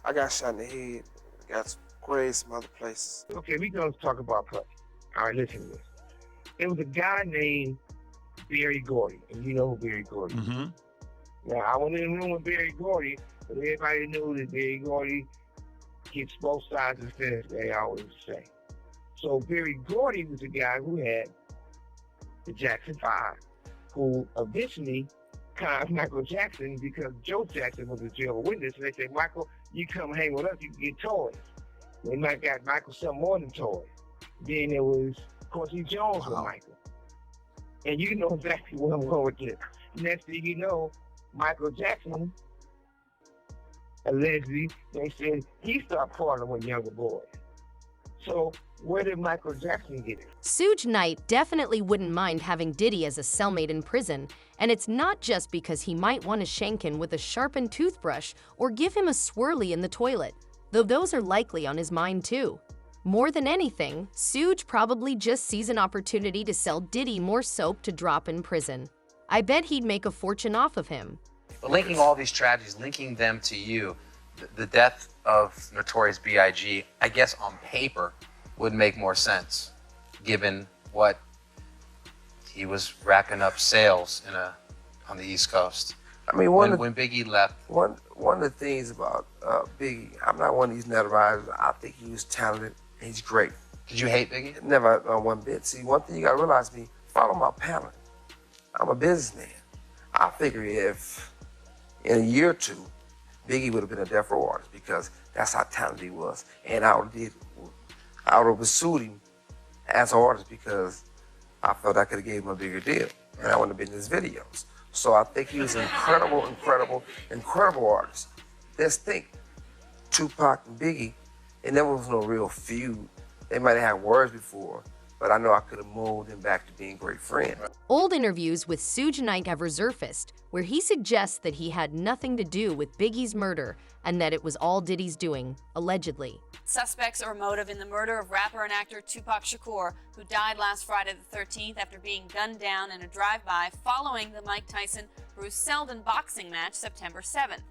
I got shot in the head, got some graves some other places. Okay, we gonna talk about play. All right, listen to this. There was a guy named Barry Gordy, and you know who Barry Gordy is. Mm-hmm. Now, I went in the room with Barry Gordy, but everybody knew that Barry Gordy gets both sides of the fence, they always say. So Barry Gordy was the guy who had the Jackson 5, who eventually conned Michael Jackson because Joe Jackson was a Jehovah's Witness, and they said, Michael, you come hang with us, you can get toys. They might got Michael some more than toys. Then there was Quincy Jones with Michael. And you know exactly where I'm going with this. Next thing you know, Michael Jackson, allegedly, they said he started partying with younger boys. So where did Michael Jackson get it? Suge Knight definitely wouldn't mind having Diddy as a cellmate in prison, and it's not just because he might want to shank him with a sharpened toothbrush or give him a swirly in the toilet, though those are likely on his mind too. More than anything, Suge probably just sees an opportunity to sell Diddy more soap to drop in prison. I bet he'd make a fortune off of him. But linking all these tragedies, linking them to you, the death of Notorious B.I.G., I guess on paper, would make more sense, given what he was racking up sales on the East Coast. I mean, when Biggie left. One of the things about Biggie, I'm not one of these netterizers. I think he was talented. He's great. Did you hate Biggie? Never one bit. See, one thing you gotta realize, me, follow my pattern. I'm a businessman. I figure if in a year or two, Biggie would have been a death row artist because that's how talented he was. And I would have pursued him as an artist because I felt I could have gave him a bigger deal. And I wouldn't have been in his videos. So I think he was an incredible artist. Let's think, Tupac and Biggie, and there was no real feud. They might have had words before, but I know I could have molded them back to being great friends. Old interviews with Suge Knight have resurfaced, where he suggests that he had nothing to do with Biggie's murder and that it was all Diddy's doing, allegedly. Suspects or motive in the murder of rapper and actor Tupac Shakur, who died last Friday the 13th after being gunned down in a drive-by following the Mike Tyson-Bruce Seldon boxing match September 7th.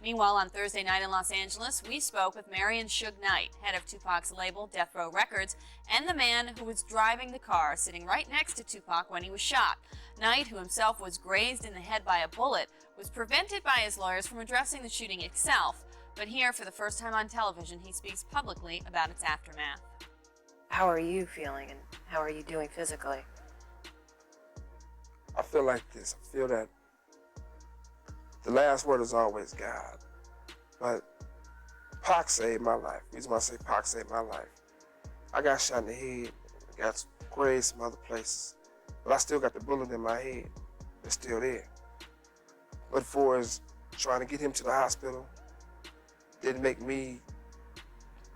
Meanwhile, on Thursday night in Los Angeles, we spoke with Marion Suge Knight, head of Tupac's label, Death Row Records, and the man who was driving the car sitting right next to Tupac when he was shot. Knight, who himself was grazed in the head by a bullet, was prevented by his lawyers from addressing the shooting itself, but here, for the first time on television, he speaks publicly about its aftermath. How are you feeling and how are you doing physically? I feel like this. I feel that the last word is always God. But Pac saved my life. The reason why I say Pac saved my life, I got shot in the head, got grazed some other places, but I still got the bullet in my head. It's still there. But for as trying to get him to the hospital, didn't make me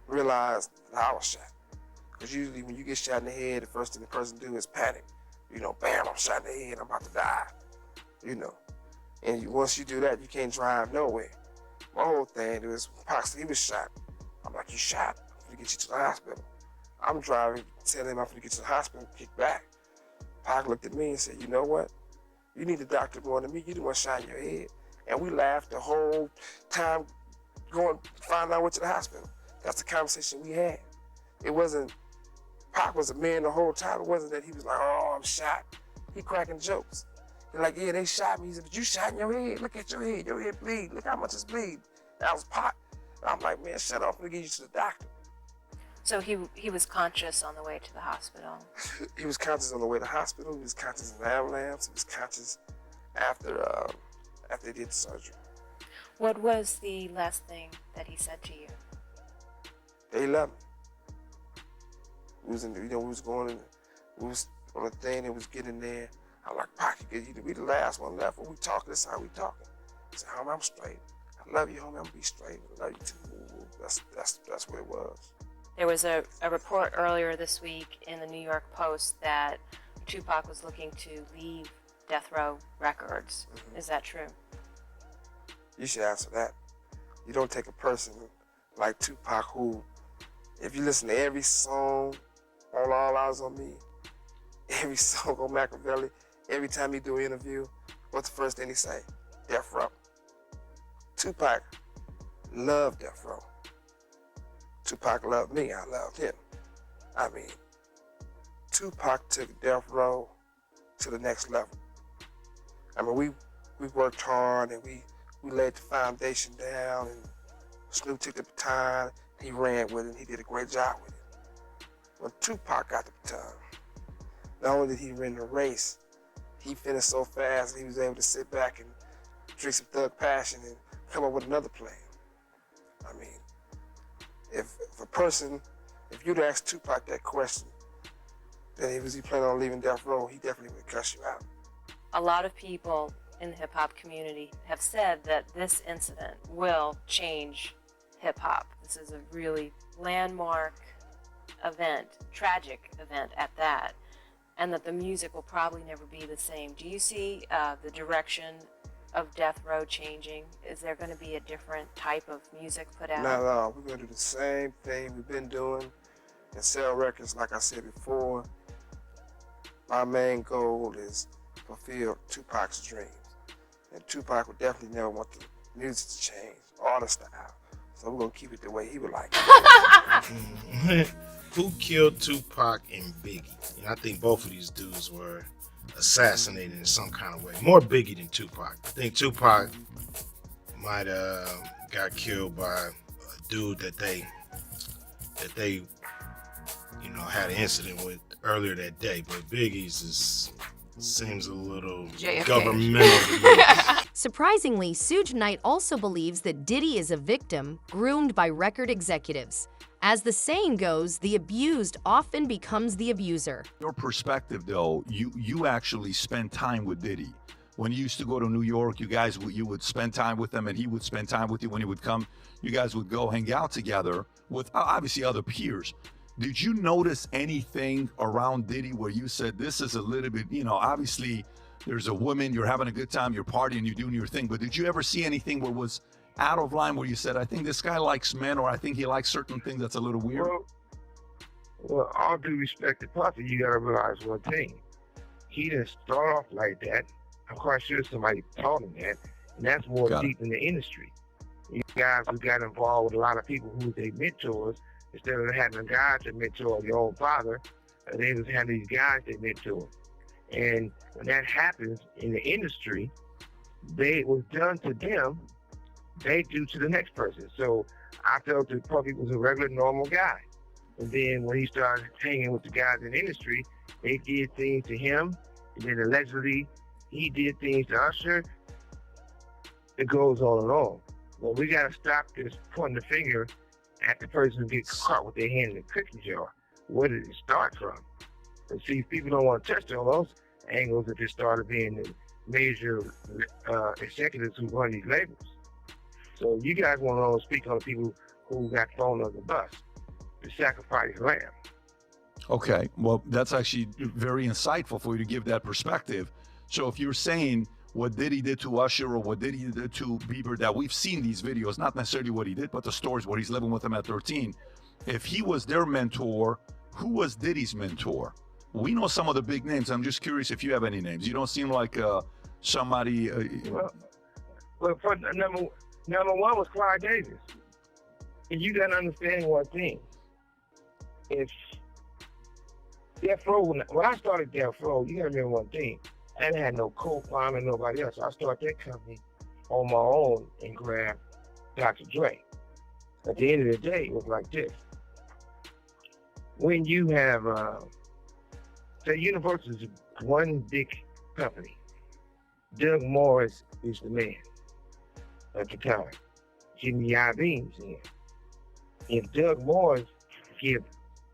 realize that I was shot. Because usually when you get shot in the head, the first thing the person do is panic. You know, bam, I'm shot in the head, I'm about to die. You know. And once you do that, you can't drive nowhere. My whole thing was, he was shot. I'm like, you shot? I'm gonna get you to the hospital. I'm driving, telling him I'm gonna get to the hospital, kick back. Pac looked at me and said, you know what? You need the doctor more than me. You the one shot in your head. And we laughed the whole time going to find out went to the hospital. That's the conversation we had. It wasn't, Pac was a man the whole time. It wasn't that he was like, oh, I'm shot. He cracking jokes. They're like, yeah, they shot me. He said, but you shot in your head. Look at your head bleed. Look how much it's bleed. That was Pac. And I'm like, man, shut up. I'm gonna get you to the doctor. So he was conscious on the way to the hospital? He was conscious on the way to the hospital. He was conscious in the ambulance. He was conscious after they did the surgery. What was the last thing that he said to you? They love me. We was in, we was going in, we was on a thing that was getting there. I'm like, Pac, you be the last one left. When we talk, this is how we talking. I said, homie, I'm straight. I love you, homie. I'm gonna be straight. I love you too. That's what it was. There was a report earlier this week in the New York Post that Tupac was looking to leave Death Row Records. Mm-hmm. Is that true? You should answer that. You don't take a person like Tupac who, if you listen to every song on All Eyes on Me, every song on Machiavelli, every time he do an interview, what's the first thing he say? Death Row. Tupac loved Death Row. Tupac loved me, I loved him. I mean, Tupac took Death Row to the next level. I mean, we worked hard and we laid the foundation down, and Snoop took the baton, he ran with it, and he did a great job with it. When Tupac got the baton, not only did he win the race, he finished so fast he was able to sit back and drink some Thug Passion and come up with another plan. I mean, if you'd asked Tupac that question, then was he planning on leaving Death Row, he definitely would cuss you out. A lot of people in the hip-hop community have said that this incident will change hip-hop. This is a really landmark event, tragic event at that, and that the music will probably never be the same. Do you see the direction of Death Row changing? Is there going to be a different type of music put out? Not at all. We're going to do the same thing we've been doing and sell records, like I said before. My main goal is to fulfill Tupac's dreams. And Tupac would definitely never want the music to change or the style. So we're going to keep it the way he would like it. Who killed Tupac and Biggie? You know, I think both of these dudes were assassinated in some kind of way. More Biggie than Tupac. I think Tupac might got killed by a dude that they had an incident with earlier that day. But Biggie's seems a little JFK. Governmental to me. Surprisingly, Suge Knight also believes that Diddy is a victim groomed by record executives. As the saying goes, the abused often becomes the abuser. Your perspective, though, you actually spend time with Diddy. When you used to go to New York, you would spend time with him, and he would spend time with you. When he would come, you guys would go hang out together with obviously other peers. Did you notice anything around Diddy where you said, this is a little bit, obviously there's a woman, you're having a good time, you're partying, you're doing your thing, but did you ever see anything where was out of line, where you said, I think this guy likes men, or I think he likes certain things that's a little weird? Well, all due respect to Puffy, you gotta realize one thing. He didn't start off like that. I'm quite sure somebody taught him that, and that's more deep in the industry. You guys who got involved with a lot of people who were their mentors, instead of having a guy to mentor your own father, they was having these guys that mentor. And when that happens in the industry, it was done to them, they do to the next person. So I felt that Puffy was a regular, normal guy. And then when he started hanging with the guys in the industry, they did things to him, and then allegedly he did things to Usher. It goes on and on. Well, we got to stop this pointing the finger at the person who gets caught with their hand in the cookie jar. Where did it start from? And see, people don't want to touch on those angles that just started being the major executives who run these labels. So you guys want to speak on the people who got thrown on the bus, the sacrifice lamb. Okay, well, that's actually very insightful for you to give that perspective. So if you're saying what Diddy did to Usher or what Diddy did to Bieber, that we've seen these videos, not necessarily what he did, but the stories where he's living with them at 13. If he was their mentor, who was Diddy's mentor? We know some of the big names. I'm just curious if you have any names. You don't seem like somebody... Well, number one was Clyde Davis. And you got to understand one thing. If Death Row, when I started Death Row, you got to remember one thing. I didn't have no co-prime and nobody else. I started that company on my own and grabbed Dr. Dre. At the end of the day, it was like this. When you have, say Universal is one big company. Doug Morris is the man at the time. Jimmy Iovine's in. If Doug Morris give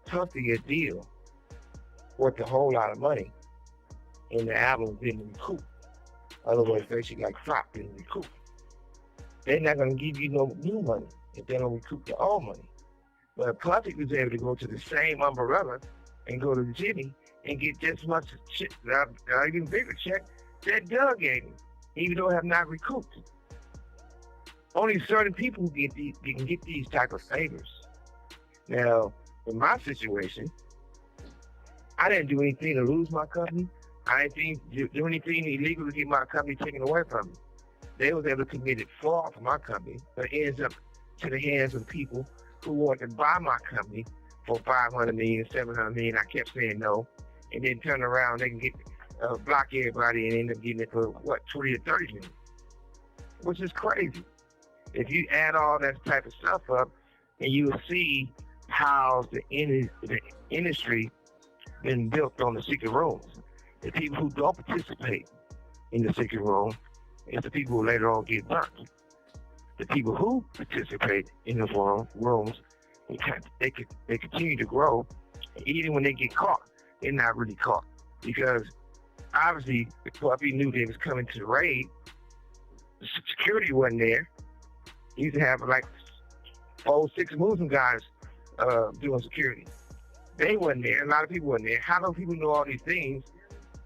Puffy a deal worth a whole lot of money, and the album didn't recoup, otherwise they should like flop didn't recoup, they're not going to give you no new money if they don't recoup the old money. But Puffy was able to go to the same umbrella and go to Jimmy and get just as much shit, even bigger check that Doug gave him, even though have not recouped. Only certain people can get these type of favors. Now, in my situation, I didn't do anything to lose my company. I didn't do anything illegal to get my company taken away from me. They was able to commit fraud for my company, but it ends up to the hands of people who wanted to buy my company for 500 million, 700 million. I kept saying no, and then turn around, they can get block everybody and end up getting it for what, 20 or 30 million, which is crazy. If you add all that type of stuff up, and you will see how the industry been built on the secret rooms. The people who don't participate in the secret room is the people who later on get burnt. The people who participate in the rooms, they continue to grow. Even when they get caught, they're not really caught, because obviously the puppy knew they was coming to the raid. The security wasn't there. He used to have like 4-6 Muslim guys doing security. They wasn't there. A lot of people wasn't there. How do people know all these things?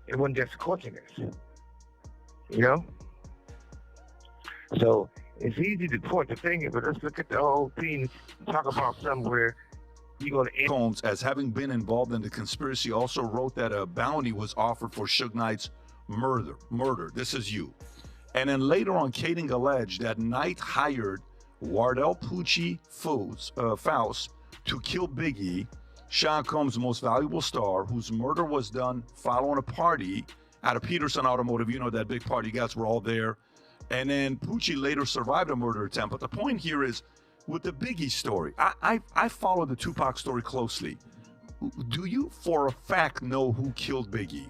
It wasn't just coincidence, you know? So it's easy to point the finger, but let's look at the whole thing and talk about something where you're going to end. Combs, as having been involved in the conspiracy, also wrote that a bounty was offered for Suge Knight's murder. This is you. And then later on, Kading alleged that Knight hired Wardell Pucci Faust to kill Biggie, Sean Combs' most valuable star, whose murder was done following a party at a Peterson Automotive. You know, that big party, you guys were all there. And then Pucci later survived a murder attempt. But the point here is, with the Biggie story, I followed the Tupac story closely. Do you for a fact know who killed Biggie?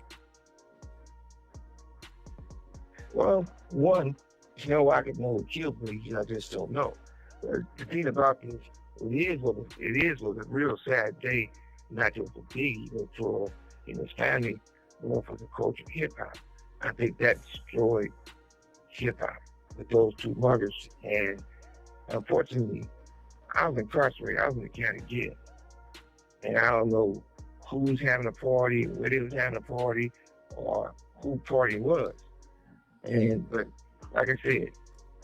Well, one, you know, I could know who killed Biggie, I just don't know. But the thing about this, it was a real sad day, not just for Biggie, but for his family, but for the culture of hip hop. I think that destroyed hip hop with those two murders. And unfortunately, I was incarcerated. I was in the county jail. And I don't know who was having a party, where they was having a party, or who party was. But like I said,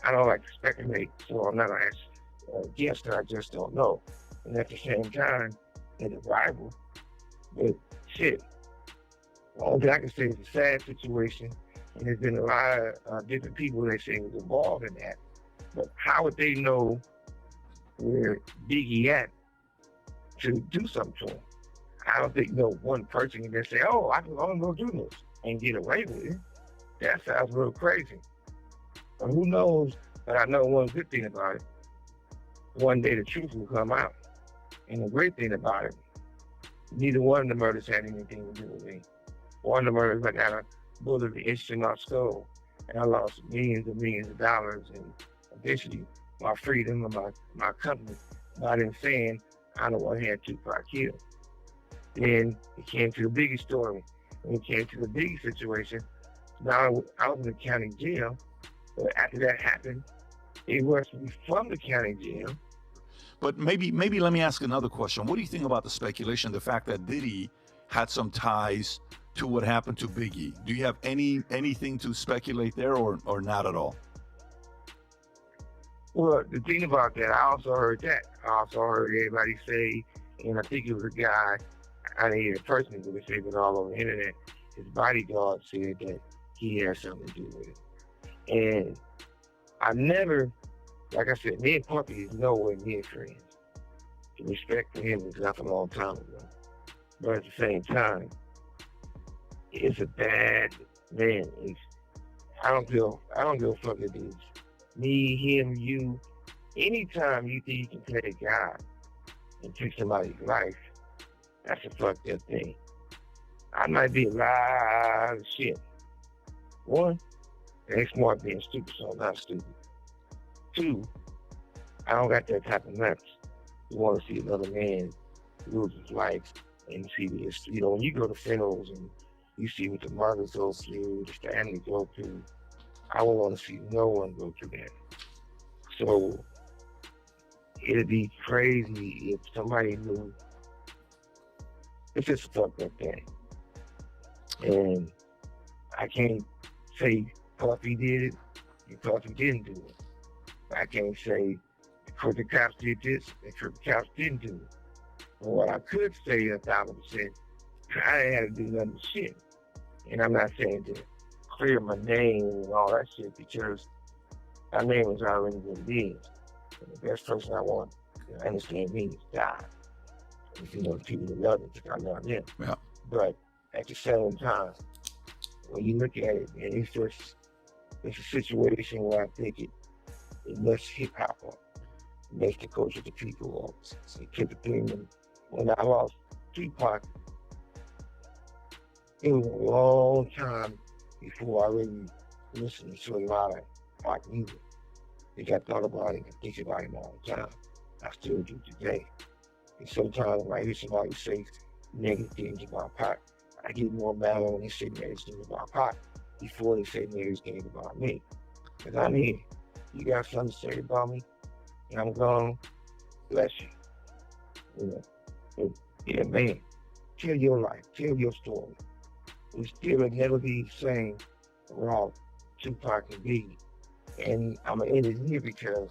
I don't like to speculate, so I'm not going to ask guess that I just don't know. And at the same time, it's a rival. But shit, all that I can say is a sad situation. And there's been a lot of different people that say was involved in that. But how would they know where Biggie at to do something to him? I don't think no one person can just say, oh, I can only go do this and get away with it. That sounds real crazy. But who knows? But I know one good thing about it. One day the truth will come out. And the great thing about it, neither one of the murders had anything to do with me. One of the murders, I got a bullet itched in my skull, and I lost millions and millions of dollars, and eventually my freedom and my company by them saying I don't want to have Tupac killed. Then it came to the Biggie story. When it came to the Biggie situation, now I was in the county jail, but after that happened, it was from the county jail. But maybe let me ask another question. What do you think about the speculation, the fact that Diddy had some ties to what happened to Biggie? Do you have anything to speculate there, or not at all? Well, the thing about that, I also heard that. I also heard everybody say, and I think it was a guy, I didn't hear it personally, but they say it all over the internet, his bodyguard said that he had something to do with it. And I never, like I said, me and Puppy is nowhere near friends. The respect for him was left a long time ago. But at the same time, it's a bad man. I don't give a fuck if it's me, him, you. Anytime you think you can play God and take somebody's life, that's a fucked up thing. I might be a lot of shit. One, they ain't smart being stupid, so I'm not stupid. Two, I don't got that type of nuts. You want to see another man lose his life and see this. You know, when you go to funerals and you see what the mothers go through, the family go through, I won't want to see no one go through that. So it'd be crazy if somebody knew. It's just a fucked up thing. And I can't say Puffy did it and Puffy didn't do it. I can't say the cops did this and the cops didn't do it. But what I could say 1,000%, I ain't had to do nothing but shit. And I'm not saying to clear my name and all that shit, because my name was already been dead. And the best person I want to understand me is God. If you know the people that love me, I love them. Yeah. But at the same time, when you look at it, and it's a situation where I think it lets hip hop up, it makes the culture the people up. It kept the thing. When I lost Tupac, it was a long time before I really listened to a lot of rock music. I think I thought about it and think about him all the time. I still do today. And sometimes when I hear somebody say negative things about Pac, I get more mad when they say negative things about Pac before they say negative things about me. Because I'm here. You got something to say about me, and I'm gone. Bless you. You know, but, yeah, man. Tell your life. Tell your story. We still will never be the same around Tupac and Biggie. And I'm gonna end it here because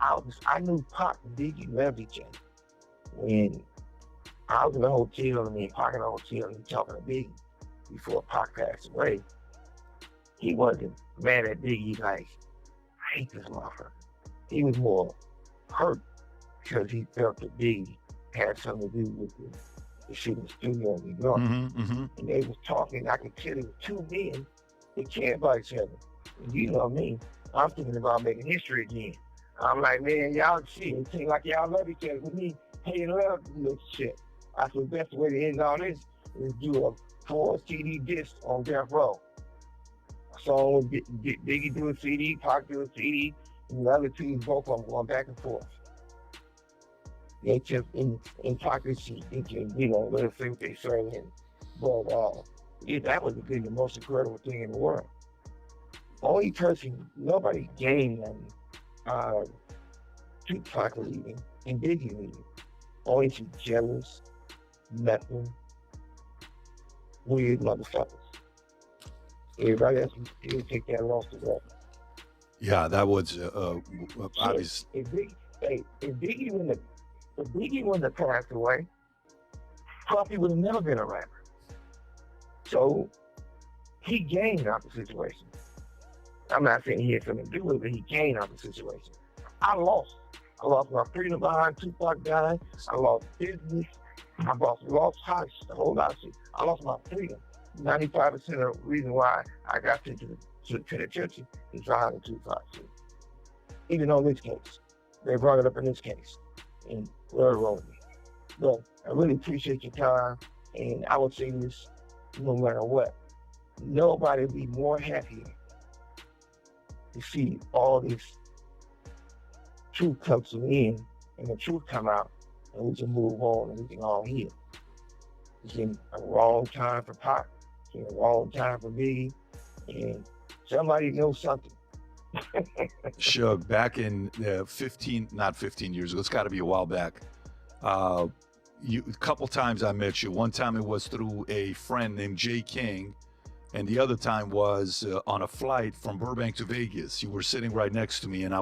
I knew Pac and Biggie loved each other. When I was in a hotel and me and Pac in a hotel and he talking to Biggie before Pac passed away, he wasn't mad at Biggie. He's like, I hate this motherfucker. He was more hurt because he felt that Biggie had something to do with the shit in the studio in New York. And they was talking. I could tell it was two men that cared about each other. And you know me, I'm thinking about making history again. I'm like, man, y'all shit, it seems like y'all love each other with me. Hey, love this shit. I said the best way to end all this is do a 4 CD disc on Death Row. A song with Biggie do a CD, Pac do a CD, and the other two, both of them going back and forth. They just in pockets, they can, you know, let us say what they say. But yeah, that would have been the most incredible thing in the world. Only person, nobody gained nothing. Tupac leaving and Biggie leaving. Only some jealous, nothing, weird motherfuckers. Everybody else can still take that loss to that. Yeah, that was obvious. If Biggie wouldn't have passed away, Puffy would have never been a rapper. So he gained out the situation. I'm not saying he had something to do with it, but he gained out the situation. I lost. I lost my freedom behind Tupac dying. I lost business. I lost house, a whole lot of shit. I lost my freedom. 95% of the reason why I got to the penitentiary is behind the Tupac shit. Even on this case. They brought it up in this case. And whatever wrong with me. But I really appreciate your time. And I would say this no matter what. Nobody would be more happier to see all this truth come to an end and the truth come out and we can move on and we can all heal. It's been a wrong time for Pac, it's been a wrong time for Biggie, and somebody knows something. Suge, back in 15 years ago, it's got to be a while back. A couple times I met you. One time it was through a friend named Jay King, and the other time was on a flight from Burbank to Vegas. You were sitting right next to me, and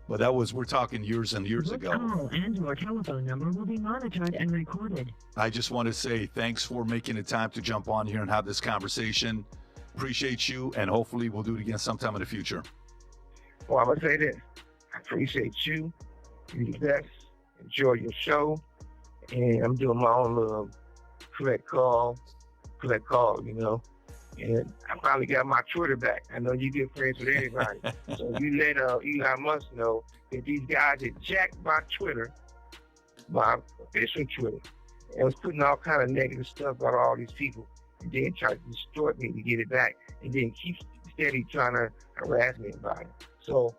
we're talking years and years ago. Call and your telephone number will be monitored and recorded. I just want to say thanks for making the time to jump on here and have this conversation. Appreciate you, and hopefully we'll do it again sometime in the future. Well, I'm going to say this. I appreciate you. You're the best. Enjoy your show. And I'm doing my own little collect call, you know. And I finally got my Twitter back. I know you get friends with everybody. So you let Elon Musk know that these guys had jacked my Twitter, my official Twitter, and was putting all kind of negative stuff about all these people, and then tried to distort me to get it back, and then keep steady trying to harass me about it. So,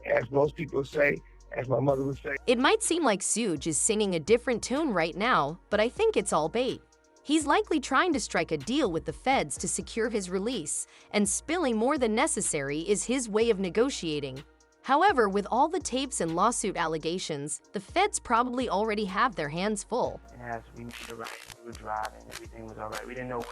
as most people say, as my mother would say, It might seem like Suge is singing a different tune right now, but I think it's all bait. He's likely trying to strike a deal with the feds to secure his release, and spilling more than necessary is his way of negotiating. However, with all the tapes and lawsuit allegations, the feds probably already have their hands full. as we made the right, we were driving, everything was all right. We didn't know when.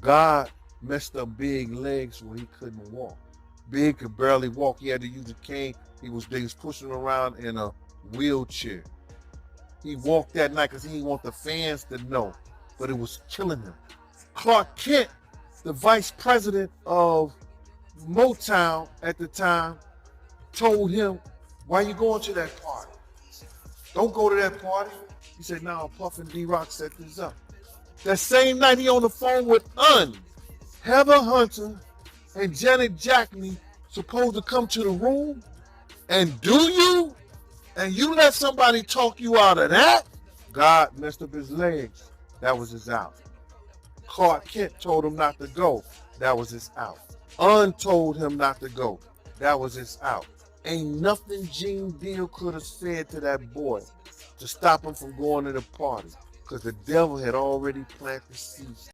God messed up Big legs where he couldn't walk. Big could barely walk. He had to use a cane. They was pushing him around in a wheelchair. He walked that night because he didn't want the fans to know, but it was killing him. Clark Kent, the vice president of Motown at the time, told him, "Why you going to that party? Don't go to that party." He said, "No, Puff and D-Rock set this up." That same night, he on the phone with Heather Hunter and Janet Jackson, supposed to come to the room, and you let somebody talk you out of that? God messed up his legs. That was his out. Clark Kent told him not to go. That was his out. Told him not to go. That was his out. Ain't nothing Gene Deal could have said to that boy to stop him from going to the party, because the devil had already planted seeds.